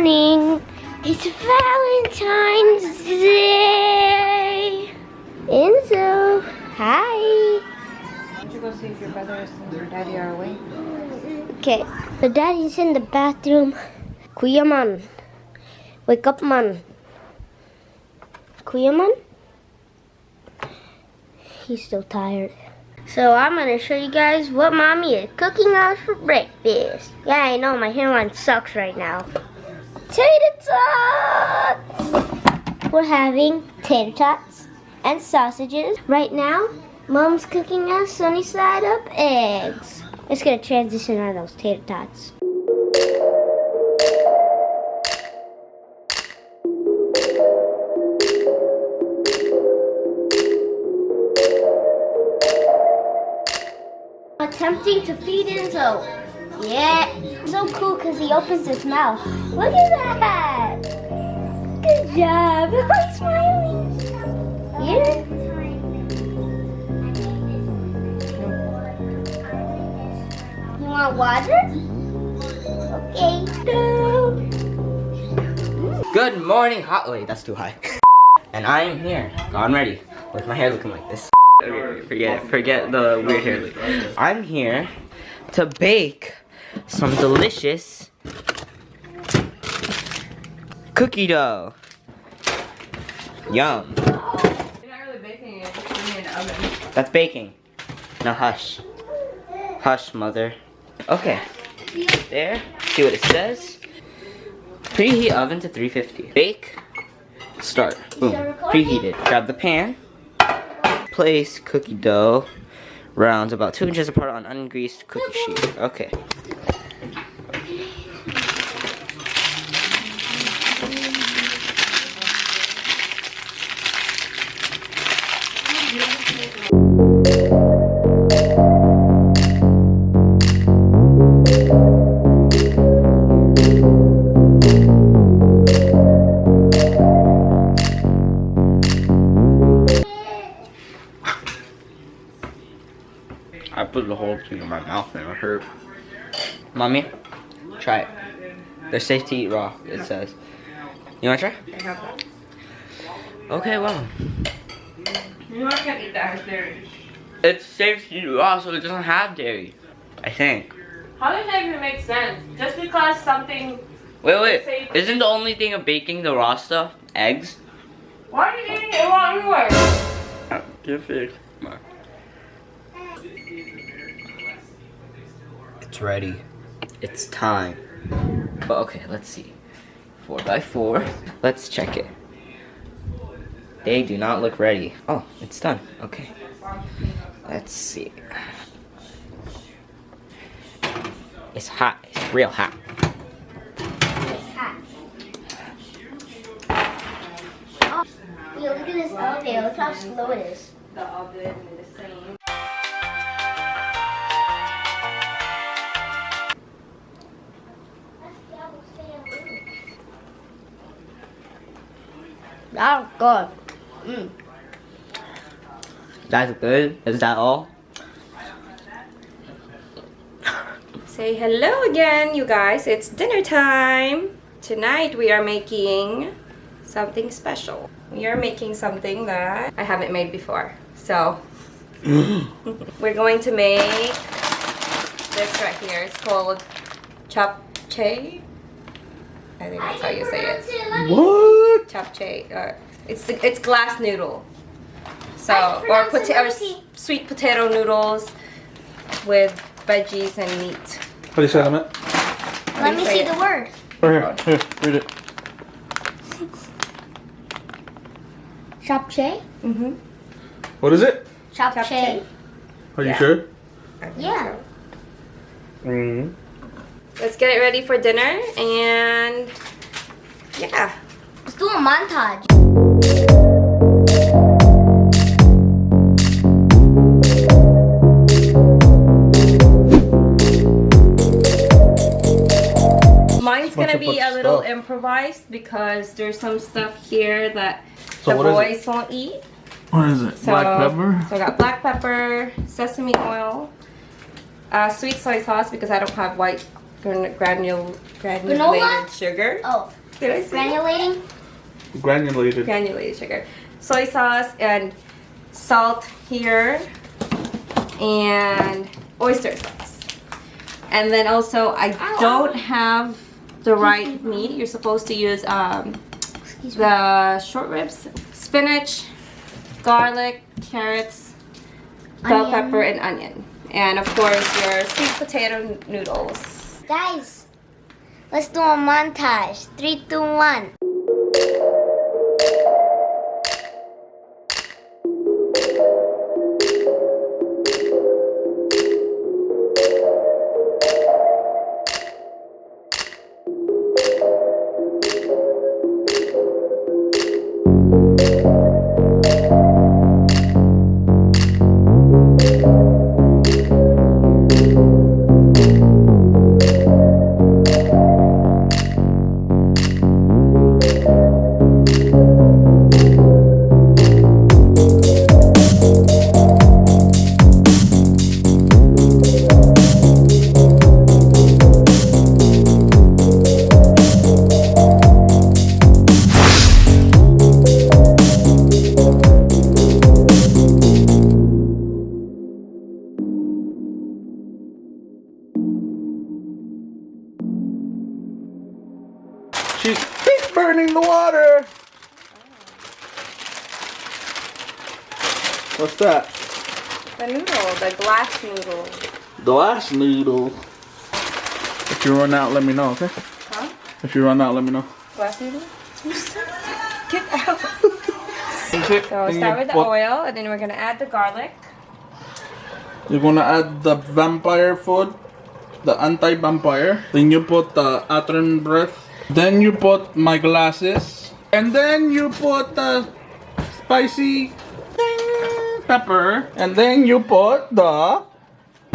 morning. It's Valentine's Day. Enzo, hi. Why don't you go see if your brother and your daddy are awake? Okay, the daddy's in the bathroom. Kuya man. Wake up man. Kuya man? He's still tired. So I'm gonna show you guys what mommy is cooking us for breakfast. Yeah, I know my hairline sucks right now. Tater tots! We're having tater tots and sausages. Right now, mom's cooking us sunny side up eggs. It's gonna transition on those tater tots. Attempting to feed Enzo. Yeah, so cool because he opens his mouth. Look at that. Good job. He's smiling. Here. You want water? Okay. Go. Good morning, hot. Wait, that's too high. And I am here, gone ready, with my hair looking like this. Okay, forget the weird hair. I'm here to bake some delicious cookie dough. Yum. You're not really baking it, it's in an oven. That's baking. Now hush. Hush, mother. Okay. There. See what it says. Preheat oven to 350. Bake. Start. Boom. Preheated. Grab the pan. Place cookie dough rounds about 2 inches apart on ungreased cookie sheet. Okay. I put the whole thing in my mouth and it hurt. Mommy, try it. They're safe to eat raw, it says. You wanna try? I have that. Okay, well. You not gonna eat that, it's dairy. It's safe to eat raw, so it doesn't have dairy. I think. How does that even make sense? Just because something... Wait. Isn't the only thing of baking the raw stuff eggs? Why are you eating it raw anyway? Give it. Come on. It's ready. It's time. But okay, let's see. 4x4. Let's check it. They do not look ready. Oh, it's done. Okay. Let's see. It's hot. It's real hot. It's hot. Oh, yo, look at this elevator. Look how slow it is. The oven is the same. That's good. That's good. Is that all? Say hello again, you guys. It's dinner time. Tonight we are making something special. We are making something that I haven't made before. So we're going to make this right here. It's called japchae. I think that's how you say it. What? Japchae. It's glass noodle. So or sweet potato noodles with veggies and meat. How do you say that, Matt? Let me see the word. Right here. Here, read it. Japchae? Mm-hmm. What is it? Japchae. Are you Yeah. sure? Yeah. Mm-hmm. Let's get it ready for dinner and yeah. Let's do a montage. Mine's gonna be a little stuff. improvised because there's some stuff here that So the what is boys won't eat. What is it? So, Black pepper? So I got black pepper, sesame oil, sweet soy sauce because I don't have white granulated sugar. Oh, Did I say that? granulating. Granulated. Granulated sugar, soy sauce, and salt here, and oyster sauce. And then also, I don't have the right meat. You're supposed to use the short ribs, spinach, garlic, carrots, bell Onion. pepper, and onion. And of course, your sweet potato noodles. Guys, let's do a montage. 3, 2, 1. She's burning the water. What's that? The noodle, the glass noodle. The last noodle. If you run out, let me know, okay? Huh? If you run out, let me know. Glass noodle? Get out. So So start with the oil, and then we're gonna add the garlic. You're gonna add the vampire food, the anti-vampire. Then you put the Atron breath. Then you put my glasses. And then you put the spicy pepper. And then you put the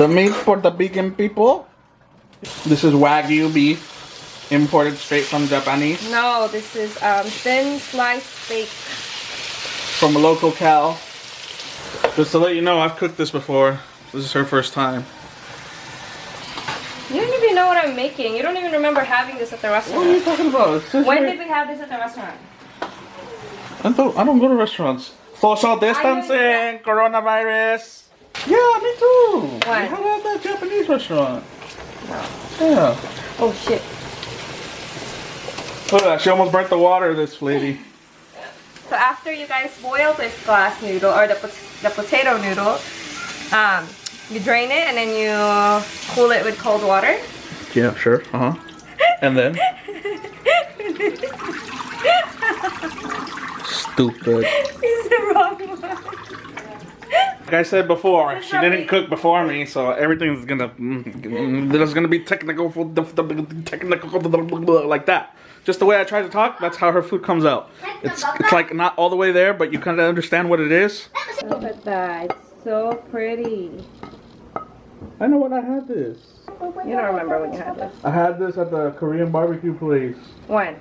meat for the vegan people. This is Wagyu beef, imported straight from Japanese. No, this is thin sliced steak. From a local cow. Just to let you know, I've cooked this before. This is her first time. You don't even know what I'm making. You don't even remember having this at the What are you restaurant. talking about? It's just When right- did we have this at the restaurant? I don't go to restaurants. Social distancing, coronavirus. Yeah, me too. What? We had it at that Japanese restaurant. No. Yeah. Oh shit. Look at that. She almost burnt the water, this lady. So after you guys boil this glass noodle or the potato noodle, you drain it and then you cool it with cold water. Yeah, sure. Uh huh. And then? Stupid. It's the wrong one. Like I said before, she didn't cook before me, so everything's gonna there's gonna be technical like that. Just the way I try to talk, that's how her food comes out. It's like not all the way there, but you kind of understand what it is. Look at that. It's so pretty. I know when I had this. You don't remember when you had this. I had this at the Korean barbecue place When?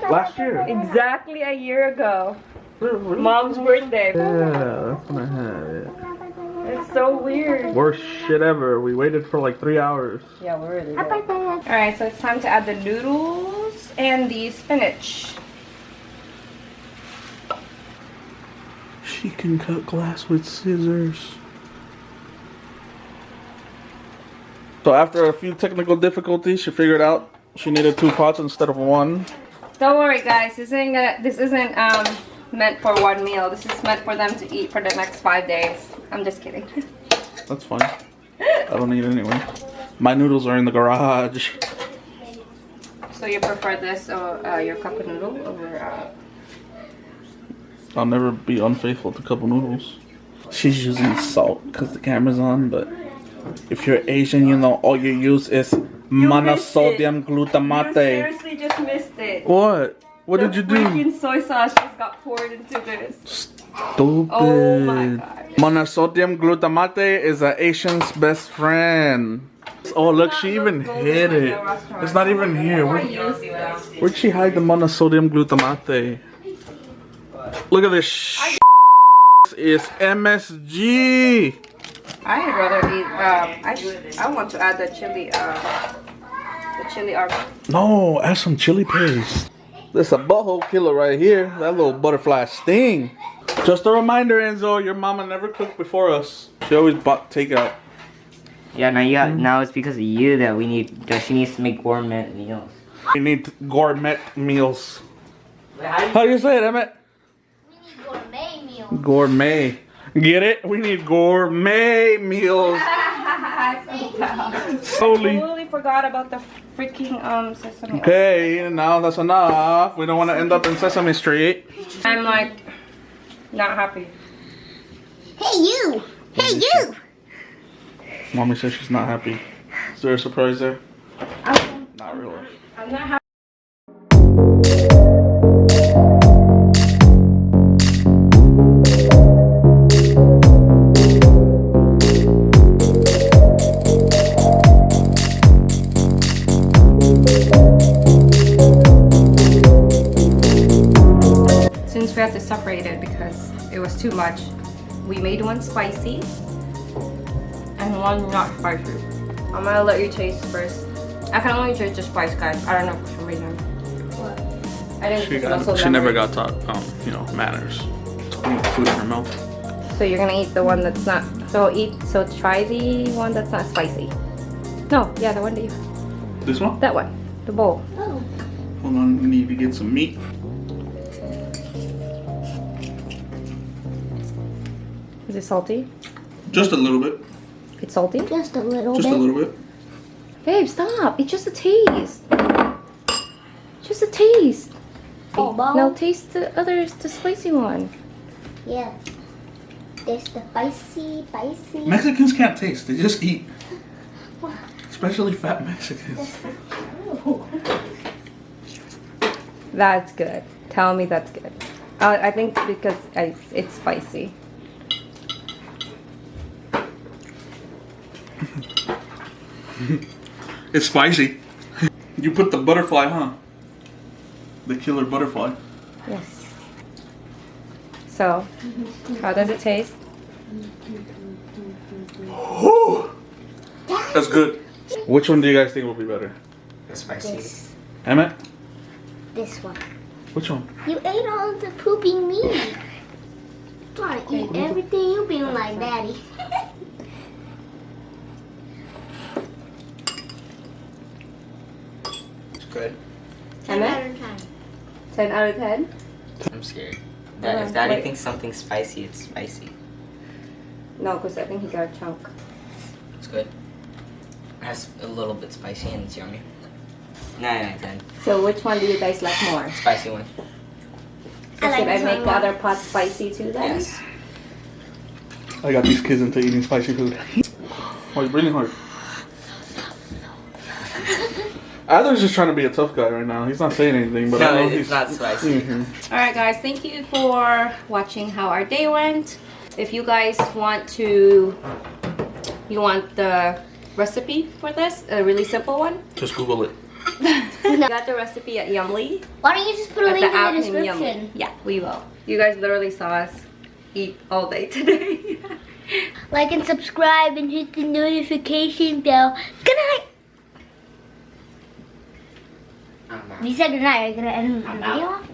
last year. Exactly a year ago. Really? Mom's birthday. Yeah, that's when I had it. It's so weird. Worst shit ever. We waited for like 3 hours. Yeah, we really did. Alright, so it's time to add the noodles and the spinach. She can cut glass with scissors. So after a few technical difficulties, she figured out she needed 2 pots instead of 1. Don't worry, guys. This isn't meant for one meal. This is meant for them to eat for the next 5 days. I'm just kidding. That's fine. I don't need it anyway. My noodles are in the garage. So you prefer this or your cup of noodle over? I'll never be unfaithful to cup of noodles. She's using salt because the camera's on, but if you're Asian, you know all you use is monosodium You glutamate. seriously just missed it. What? What did you do? Freaking soy sauce just got poured into this. Stupid. Oh my God. Monosodium glutamate is an Asian's best friend. Oh look, she even hid it. It's not even here. Where'd she hide the monosodium glutamate? Look at this. Is MSG. I'd rather eat. I want to add the chili chili arbor. No, add some chili paste. There's a butthole killer right here. That little butterfly sting. Just a reminder, Enzo, your mama never cooked before us. She always bought takeout. Yeah, now it's because of you that she needs to make gourmet meals. We need gourmet meals. How do you say it, Emmett? We need gourmet meal. Gourmet. Get it? We need gourmet meals. Holy. Totally forgot about the freaking sesame. Okay, now that's enough. We don't want to end up in Sesame Street. I'm like not happy. Hey you! Hey you! Mommy says she's not happy. Is there a surprise there? Not really. I'm not happy. Since we had to separate it because it was too much, we made one spicy and one not spicy. I'm gonna let you taste first. I can only taste the spice, guys. I don't know for some reason. What? I didn't. She never got taught, manners. Putting food in her mouth. So you're gonna eat the one that's not. So try the one that's not spicy. No, yeah, the one that you. This one? That one, the bowl. Oh. Hold on, we need to get some meat. Is it salty? Just a little bit. It's salty? Just a little Just bit. a little bit. Babe, stop. It's just a taste. Just a taste. Oh, ball. Now taste the spicy one. Yeah. There's the spicy. Mexicans can't taste, they just eat. Especially fat Mexicans. That's good. Tell me that's good. I think because it's spicy. It's spicy. You put the butterfly, huh? The killer butterfly. Yes. So, how does it taste? Whew. That's good. Which one do you guys think will be better? Spicy. This. Emmett? This one. Which one? You ate all the pooping meat. Trying to eat everything. You being like daddy. It's good. 10 out of 10. 10 out of 10? I'm scared. Hold If on, Daddy wait. thinks something's spicy, it's spicy. No, because I think he got a chunk. It's good. It has a little bit spicy and it's yummy. 9 out of 10. So which one do you guys like more? Spicy one. So I like should I this make one the more. other pot spicy too then? Yes. I got these kids into eating spicy food. Oh, he's breathing hard. Adler's just trying to be a tough guy right now. He's not saying anything, but I No, know it's he's not spicy. Alright guys, thank you for watching how our day went. If you guys want the recipe for this, a really simple one. Just Google it. We got the recipe at Yumly. Why don't you just put a At link in the app named description? Yumly. Yeah, we will. You guys literally saw us eat all day today. Like and subscribe and hit the notification bell. Good night. You said good night. Are you gonna end the video off?